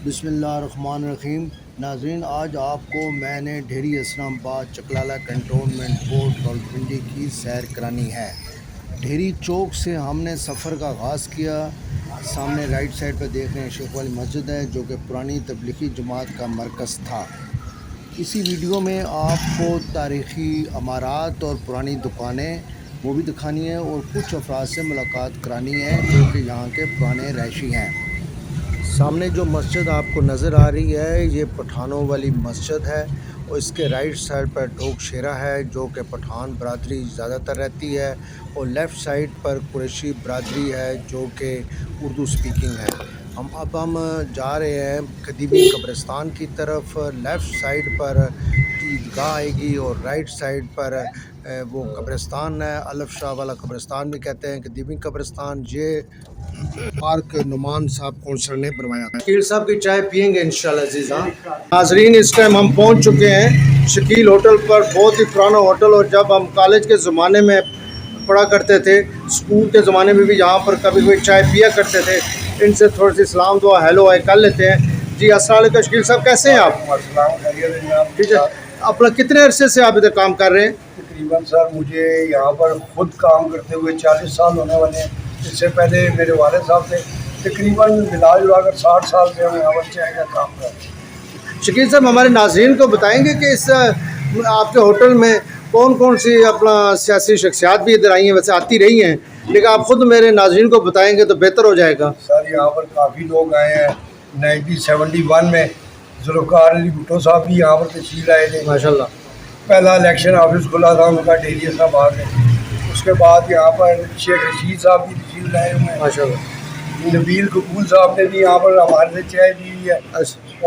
بسم اللہ الرحمن الرحیم۔ ناظرین، آج آپ کو میں نے ڈھیری اسلام آباد چکلالہ کنٹونمنٹ بورڈ راولپنڈی کی سیر کرانی ہے۔ ڈھیری چوک سے ہم نے سفر کا آغاز کیا۔ سامنے رائٹ سائڈ پہ دیکھ رہے ہیں شیخ والی مسجد ہے، جو کہ پرانی تبلیغی جماعت کا مرکز تھا۔ اسی ویڈیو میں آپ کو تاریخی عمارات اور پرانی دکانیں وہ بھی دکھانی ہے، اور کچھ افراد سے ملاقات کرانی ہے جو کہ یہاں کے پرانے رہائشی ہیں۔ سامنے جو مسجد آپ کو نظر آ رہی ہے، یہ پٹھانوں والی مسجد ہے، اور اس کے رائٹ سائڈ پر ڈھوک شیرہ ہے، جو کہ پٹھان برادری زیادہ تر رہتی ہے، اور لیفٹ سائڈ پر قریشی برادری ہے جو کہ اردو سپیکنگ ہے۔ ہم جا رہے ہیں قدیمی قبرستان کی طرف۔ لیفٹ سائڈ پر عیدگاہ آئے گی، اور رائٹ سائڈ پر وہ قبرستان ہے، الف شاہ والا قبرستان بھی کہتے ہیں، قدیمی قبرستان۔ یہ پارک نعمان صاحب کونسلر نے بنوایا ہے۔ شکیل صاحب کی چائے پیئیں گے انشاءاللہ عزیز۔ ناظرین، اس ٹائم ہم پہنچ چکے ہیں شکیل ہوٹل پر، بہت ہی پرانا ہوٹل، اور جب ہم کالج کے زمانے میں پڑھا کرتے تھے، اسکول کے زمانے میں بھی یہاں پر کبھی کوئی چائے پیا کرتے تھے۔ ان سے تھوڑی سی سلام دعا ہیلو ہائی کر لیتے ہیں۔ جی السلام علیکم شکیل صاحب، کیسے ہیں آپ؟ ٹھیک ہے، اپنا کتنے عرصے سے آپ ادھر کام کر رہے ہیں؟ تقریباً سر مجھے یہاں پر خود کام کرتے ہوئے 40 سال ہونے والے ہیں۔ اس سے پہلے میرے والد صاحب تھے، تقریباً ملا جلا کر 60 سال سے ہم یہاں پر چائے کا کام کر رہے ہیں۔ شکیل صاحب، ہمارے ناظرین کو بتائیں گے کہ اس آپ کے ہوٹل میں کون کون سی اپنا سیاسی شخصیات بھی ادھر آئی ہیں؟ ویسے آتی رہی ہیں، لیکن آپ خود میرے ناظرین کو بتائیں گے تو بہتر ہو جائے گا۔ سر یہاں پر کافی لوگ آئے ہیں۔ 1971 میں ذوالفقار علی بھٹو صاحب بھی یہاں پر تشریف لائے تھے۔ ماشاءاللہ، پہلا الیکشن آفس کھلا تھا ان کا ڈھیری اسلام آباد میں۔ اس کے بعد یہاں پر شیخ رشید صاحب بھی تشریف لائے ہوئے ہیں۔ ماشاءاللہ، نبیل قبول صاحب نے بھی یہاں پر ہمارے سے چائے پی ہوئی ہے۔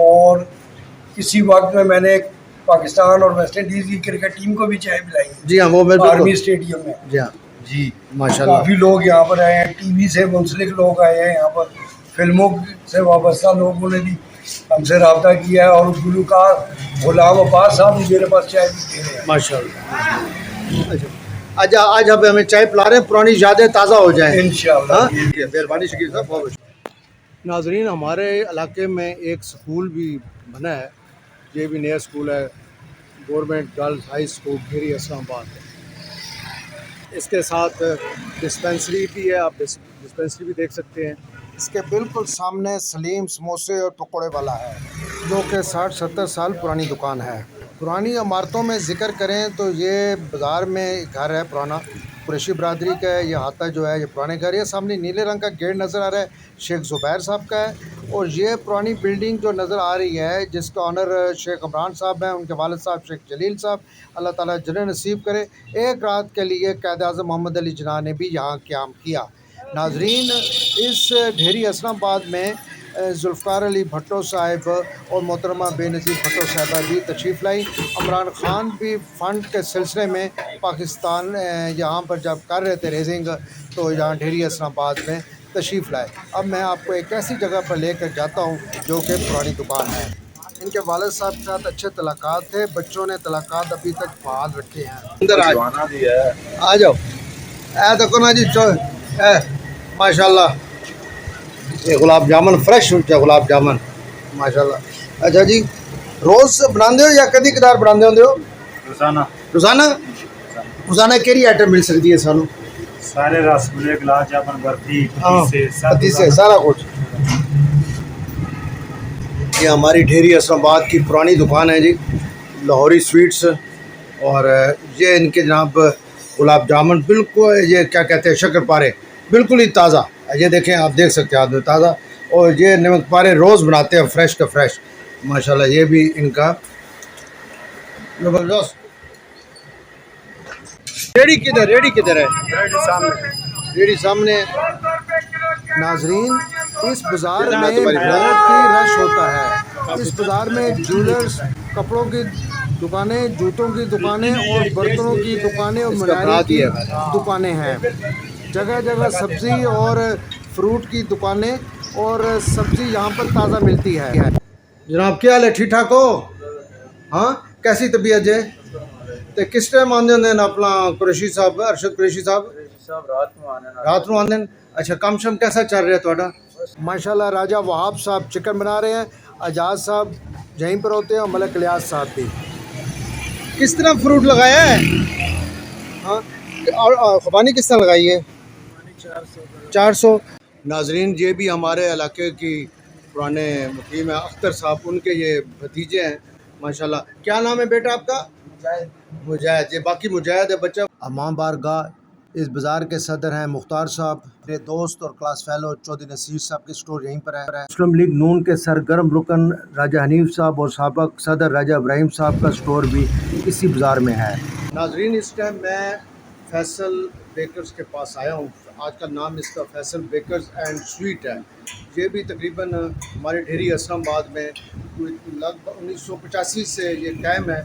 اور کسی وقت میں نے پاکستان اور ویسٹ انڈیز کی کرکٹ ٹیم کو بھی چائے پلائی ہے۔ جی ہاں، وہ بالکل آرمی اسٹیڈیم میں۔ جی ہاں، جی ماشاءاللہ، کافی لوگ یہاں پر آئے ہیں، ٹی وی سے منسلک لوگ آئے ہیں یہاں پر، فلموں سے وابستہ لوگوں نے بھی ہم سے رابطہ کیا ہے، اور گلوکار غلام عباس صاحب بھی میرے پاس چائے پیتے ہیں۔ ماشاءاللہ۔ اچھا، آج اب ہمیں چائے پلا رہے ہیں، پرانی یادیں تازہ ہو جائیں انشاءاللہ۔ ہاں، مہربانی شکیل صاحب، بہت بہت ناظرین، ہمارے علاقے میں ایک سکول بھی بنا ہے، یہ بھی نیا سکول ہے، گورنمنٹ گرلز ہائی سکول ڈھیری اسلام آباد۔ اس کے ساتھ ڈسپینسری بھی ہے، آپ ڈسپینسری بھی دیکھ سکتے ہیں۔ اس کے بالکل سامنے سلیم سموسے اور پکوڑے والا ہے، جو کہ 60-70 سال پرانی دکان ہے۔ پرانی عمارتوں میں ذکر کریں تو یہ بازار میں گھر ہے پرانا، قریشی برادری کا ہے۔ یہ ہاتھا جو ہے یہ پرانے گھر ہے۔ سامنے نیلے رنگ کا گیٹ نظر آ رہا ہے، شیخ زبیر صاحب کا ہے۔ اور یہ پرانی بلڈنگ جو نظر آ رہی ہے، جس کا آنر شیخ عمران صاحب ہیں، ان کے والد صاحب شیخ جلیل صاحب، اللہ تعالیٰ جنت نصیب کرے۔ ایک رات کے لیے قائد اعظم محمد علی جناح نے بھی یہاں قیام کیا۔ ناظرین، اس ڈھیری اسلام آباد میں ذوالفقار علی بھٹو صاحب اور محترمہ بے نظیر بھٹو صاحبہ بھی تشریف لائی۔ عمران خان بھی فنڈ کے سلسلے میں پاکستان یہاں پر جب کر رہے تھے ریزنگ، تو یہاں ڈھیری اسلام آباد میں تشریف لائے۔ اب میں آپ کو ایک ایسی جگہ پر لے کر جاتا ہوں جو کہ پرانی دکان ہے۔ ان کے والد صاحب کے ساتھ اچھے تعلقات تھے، بچوں نے تعلقات ابھی تک فعال رکھے ہیں۔ اندر آ جاؤ، اے دیکھو نا جی، ماشاءاللہ، یہ گلاب جامن فریش ہوتا ہے، گلاب جامن ماشاءاللہ۔ اچھا جی، روز بناندے ہو یا کدی کدار بناندے ہوندے ہو؟ روزانہ روزانہ کیڑی آئٹم مل سکتی ہے سانو؟ سارے رس گلے، گلاب جامن، برفی، پتیسے، سارا کچھ۔ یہ ہماری ڈھیری اسلام آباد کی پرانی دکان ہے جی، لاہوری سویٹس۔ اور یہ ان کے جناب گلاب جامن بالکل، یہ کیا کہتے ہیں، شکر پارے بالکل ہی تازہ، یہ دیکھیں، آپ دیکھ سکتے ہیں آدمی تازہ۔ اور یہ نمک پارے روز بناتے ہیں، فریش کا فریش ماشاءاللہ۔ یہ بھی ان کا زبردست۔ ریڑی کدھر ہے؟ ریڑی سامنے۔ ناظرین، اس بازار میں بہت ہی رش ہوتا ہے۔ اس بازار میں جولرز، کپڑوں کی دکانیں، جوتوں کی دکانیں اور برتنوں کی دکانیں اور مناری کی دکانیں ہیں۔ جگہ جگہ سبزی اور فروٹ کی دکانیں، اور سبزی یہاں پر تازہ ملتی ہے۔ جناب کیا حال ہے؟ ٹھیک ٹھاک ہو؟ ہاں، کیسی طبیعت ہے؟ تو کس ٹائم آندے ہوندے ہیں اپنا قریشی صاحب، ارشد قریشی صاحب؟ رات نو آندے ہیں۔ اچھا، کام شام کیسا چل رہا ہے تھوڑا؟ ماشاءاللہ، راجہ وہاب صاحب چکن بنا رہے ہیں، एजाज साहब यहीं पर होते हैं और मलिक इलियास साहब भी। किस तरह फ्रूट लगाया है? हाँ, और खुबानी किस तरह लगाई है? 400। नाजरीन, ये भी हमारे इलाके की पुराने मुकीम है अख्तर साहब, उनके ये भतीजे हैं माशाल्लाह। क्या नाम है बेटा आपका? मुजाहिद। ये बाकी मुजाहिद है बच्चा। अमाम बारगाह इस बाज़ार के सदर हैं मुख्तार साहब। मेरे दोस्त और क्लास फेलो चौधरी नसीर साहब की स्टोर यहीं पर है। मुस्लिम लीग नून के सरगर्म रुकन राजा हनीफ साहब और साबिक सदर राजा इब्राहिम साहब का स्टोर भी इसी बाज़ार में है। नाजरीन, इस टाइम मैं फैसल बेकर्स के पास आया हूँ। आज का नाम इसका फैसल बेकर्स एंड स्वीट है। ये भी तकरीबन हमारे ढेरी इस्लामाबाद में लगभग 1985 से ये कायम है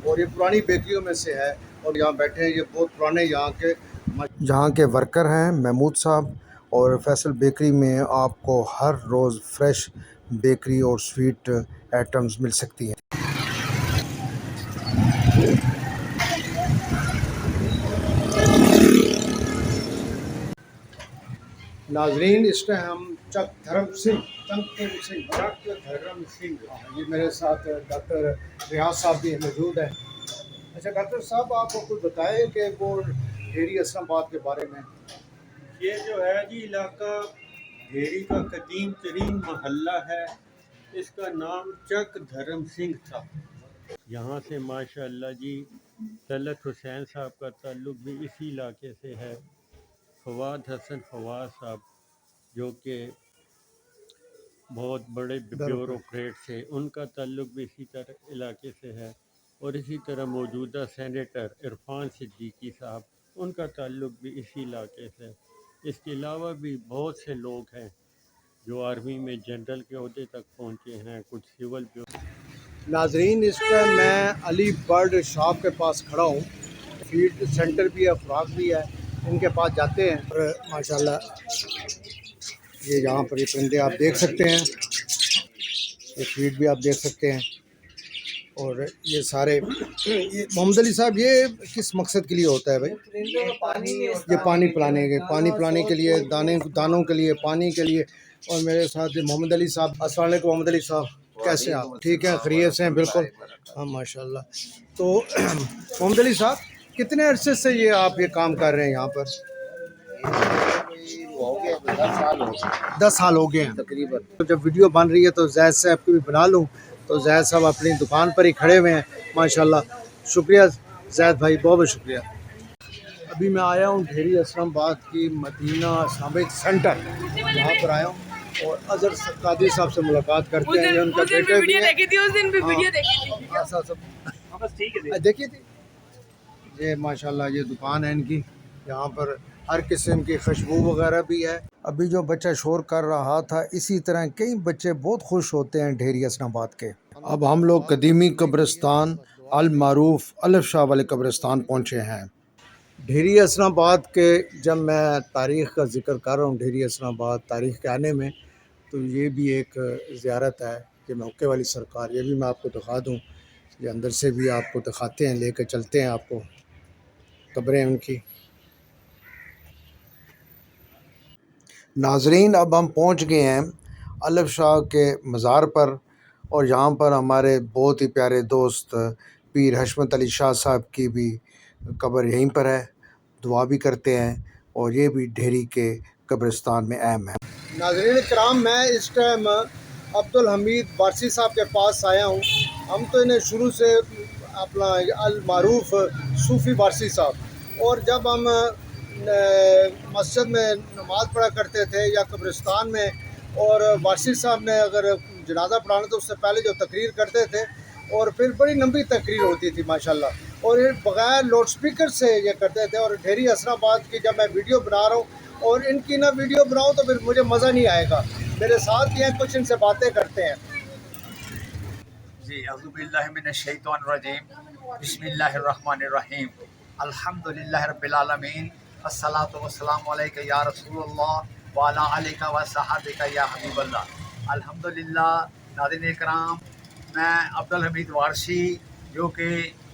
और ये पुरानी बेकरियों में से है। और यहाँ बैठे हैं ये बहुत पुराने यहाँ के वर्कर हैं महमूद साहब। और फैसल बेकरी में आपको हर रोज़ फ्रेश बेकरी और स्वीट आइटम्स मिल सकती हैं। नाजरीन, इस टाइम हम चक धर्म सिंह ये मेरे साथ डॉक्टर रियाज साहब भी मौजूद हैं। अच्छा डॉक्टर साहब, आप कुछ बताएं कि वो ढेरी इस्लामाबाद के बारे में। ये जो है जी इलाका ढेरी का कदीम तरीन महल्ला है। इसका नाम चक धर्म सिंह था। यहाँ से माशाअल्लाह जी तलत हुसैन साहब का ताल्लुक़ भी इसी इलाके से है। फवाद हसन फवाद साहब जो कि बहुत बड़े ब्यूरोक्रेट थे, उनका ताल्लुक़ भी इसी तरह इलाके से है। और इसी तरह मौजूदा सेनेटर इरफान सिद्दीकी साहब, उनका ताल्लुक़ भी इसी इलाके से। इसके अलावा भी बहुत से लोग हैं जो आर्मी में जनरल के ओहदे तक पहुँचे हैं, कुछ सिविल भी। नाजरीन, इस टाइम मैं अली बर्ड शॉप के पास खड़ा हूँ। फीड सेंटर भी है, खुराक भी है, इनके पास जाते हैं। और माशाल्लाह ये यहाँ पर ये परिंदे आप देख सकते हैं, ये फीड भी आप देख सकते हैं। और ये सारे ये मोहम्मद अली साहब, ये किस मकसद के लिए होता है भाई? ये पानी पिलाने के लिए, दानों के लिए, पानी के लिए। और मेरे साथ ये मोहम्मद अली साहब। अस्सलाम वालेकुम मोहम्मद अली साहब, कैसे हैं आप? ठीक हैं, खैरियत से हैं? बिल्कुल, हाँ माशाल्लाह। तो मोहम्मद अली साहब, कितने अरसे से ये आप ये काम कर रहे हैं यहाँ पर? 10 साल हो गए हैं तकरीबन। तो जब वीडियो बन रही है तो जैद साहब की भी बना लूँ। तो जैद साहब अपनी दुकान पर ही खड़े हुए हैं माशाल्लाह। शुक्रिया जैद भाई, बहुत बहुत शुक्रिया। अभी मैं आया हूँ ढेरी इस्लामाबाद की मदीना इस्लामिक सेंटर, यहाँ पर आया हूँ और अजहर कादिर साहब से मुलाकात करते हैं। ये उनका बेटे भी है। देखिए थी ये माशाल्लाह, ये दुकान है इनकी। यहाँ पर हर किस्म की खुशबू वगैरह भी है। अभी जो बच्चा शोर कर रहा था, इसी तरह कई बच्चे बहुत खुश होते हैं ढेरी इस्लामाबाद के। अब हम लोग कदीमी कब्रिस्तान अल मारूफ अलफ शाह वाले कब्रिस्तान पहुँचे हैं। ढेरी इस्लामाबाद के जब मैं तारीख़ का ज़िक्र कर रहा हूँ, ढेरी इस्लामाबाद तारीख़ के आने में, तो ये भी एक ज़ियारत है कि मौके वाली सरकार। ये भी मैं आपको दिखा दूँ, ये अंदर से भी आपको दिखाते हैं, लेकर चलते हैं आपको कब्रें उनकी। नाजरीन, अब हम पहुंच गए हैं अलफ शाह के मज़ार पर। और यहाँ पर हमारे बहुत ही प्यारे दोस्त पीर हशमत अली शाह साहब की भी कब्र यहीं पर है। दुआ भी करते हैं और ये भी ढेरी के कब्रिस्तान में अहम है। नाज़रीन इकराम, मैं इस टाइम अब्दुल हमीद वारसी साहब के पास आया हूँ। हम तो इन्हें शुरू से अपना अल मारूफ सूफ़ी वारसी साहब, और जब हम मस्जिद में नमाज़ पढ़ा करते थे या कब्रिस्तान में, और वारसी साहब ने अगर जनाजा पढ़ाना तो उससे पहले जो तकरीर करते थे, और फिर बड़ी लंबी तकरीर होती थी माशाल्लाह, और ये बग़ैर लाउड स्पीकर से ये करते थे। और ढेरी इस्लामाबाद की जब मैं वीडियो बना रहा हूँ और इनकी ना वीडियो बनाऊँ तो फिर मुझे मज़ा नहीं आएगा। मेरे साथ ही हैं, कुछ इनसे बातें करते हैं। जी, अज़ुबिल्लाहि मिनश्शैतानिर्रजीम, बिस्मिल्लाहिर्रहमानिर्रहीम, अल्हम्दुलिल्लाहि रब्बिल आलमीन, अस्सलातु वस्सलामु अलैका या रसूलल्लाह व अला आलिका व सहाबिका या हबीबल्लाह। अल्हम्दुलिल्लाह। नाज़रीन इकराम, मैं अब्दुल हमीद वारसी, जो कि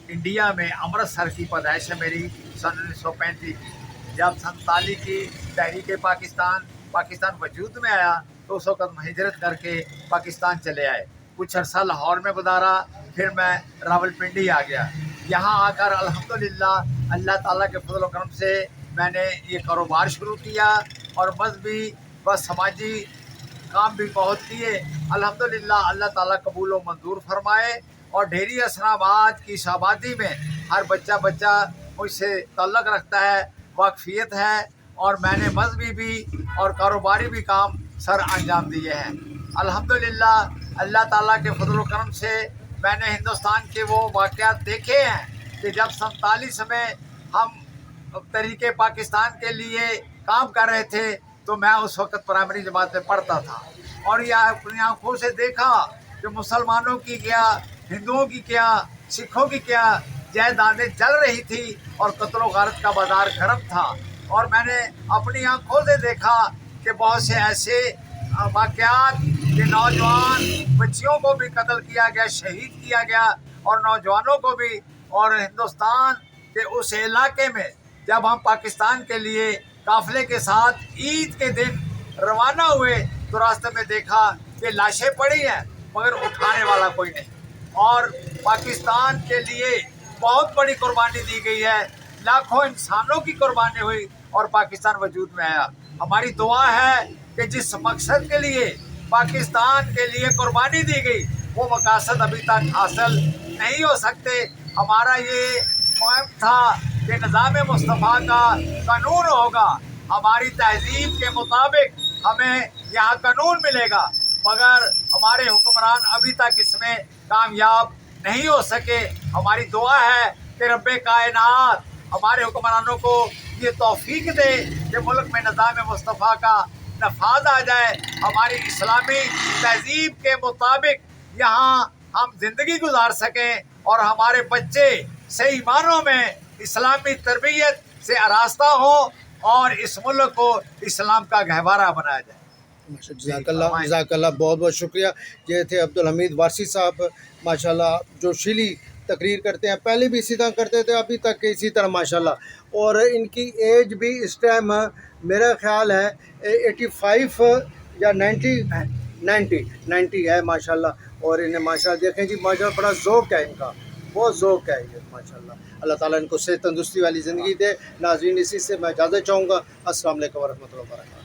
इंडिया में अमृतसर की पैदाइश है मेरी सन 1935 की। जब 47 की तहरीक पाकिस्तान वजूद में आया तो उस वक़्त हम हिजरत करके पाकिस्तान चले आए। कुछ अरसा लाहौर में गुजारा, फिर मैं रावलपिंडी आ गया। यहाँ आकर अल्हम्दुलिल्लाह अल्लाह ताला के फजल व करम से मैंने ये कारोबार शुरू किया और मजहबी व समाजी काम भी बहुत किए। अल्हम्दुलिल्लाह अल्लाह ताला कबूल व मंजूर फरमाए और ढेरी हसनाबाद की शाबादी में हर बच्चा मुझसे ताल्लुक़ रखता है, वाकफियत है, और मैंने मजहबी भी और कारोबारी भी काम सर अंजाम दिए हैं। अल्हम्दुलिल्लाह अल्लाह ताला के फजल व करम से मैंने हिंदुस्तान के वो वाक़यात देखे हैं कि जब 47 में हम तरीके पाकिस्तान के लिए काम कर रहे थे तो मैं उस वक़्त प्राइमरी जमात में पढ़ता था और यह अपनी आँखों से देखा कि मुसलमानों की क्या, हिंदुओं की क्या, सिखों की क्या जायदादें जल रही थी और कत्ल गारत का बाजार गर्म था। और मैंने अपनी आँखों से देखा कि बहुत से ऐसे वाक़यात कि नौजवान बच्चियों को भी कत्ल किया गया, शहीद किया गया और नौजवानों को भी। और हिंदुस्तान के उस इलाके में जब हम पाकिस्तान के लिए काफ़िले के साथ ईद के दिन रवाना हुए तो रास्ते में देखा कि लाशें पड़ी हैं मगर उठाने वाला कोई नहीं। और पाकिस्तान के लिए बहुत बड़ी कुर्बानी दी गई है, लाखों इंसानों की कुर्बानी हुई और पाकिस्तान वजूद में आया। हमारी दुआ है कि जिस मकसद के लिए पाकिस्तान के लिए कुर्बानी दी गई वो मकासद अभी तक हासिल नहीं हो सकते। हमारा ये मुहिम था कि निज़ाम मुस्तफ़ा का कानून होगा, हमारी तहजीब के मुताबिक हमें यहाँ कानून मिलेगा, मगर हमारे हुक्मरान अभी तक इसमें कामयाब नहीं हो सके। हमारी दुआ है कि रब्बे कायनात हमारे हुक्मरानों को ये तौफीक दे कि मुल्क में निज़ाम मुस्तफ़ा का नफाज आ जाए, हमारी इस्लामी तहजीब के मुताबिक यहाँ हम ज़िंदगी गुजार सकें और हमारे बच्चे सही मानों में इस्लामी तरबियत से आरास्ता हो और इस मुल्क को इस्लाम का गहवारा बनाया जाए। जज़ाकल्लाह, बहुत बहुत शुक्रिया। ये थे अब्दुल हमीद वारसी साहब, माशाल्लाह जोशीली तकरीर करते हैं, पहले भी इसी तरह करते थे, अभी तक इसी तरह माशाल्लाह। और इनकी एज भी इस टाइम मेरा ख्याल है 85 या 90 है माशाल्लाह। और इन्हें माशाल्लाह देखें जी, माशाल्लाह बड़ा ज़ौक़ है इनका, बहुत ज़ौक़ है ये माशाल्लाह। अल्लाह ताला इनको सेहत तंदुरुस्ती वाली ज़िंदगी दे। नाज़रीन, इसी से मैं इजाज़त चाहूँगा। अस्सलाम वालेकुम व रहमतुल्लाहि व बरकातहू।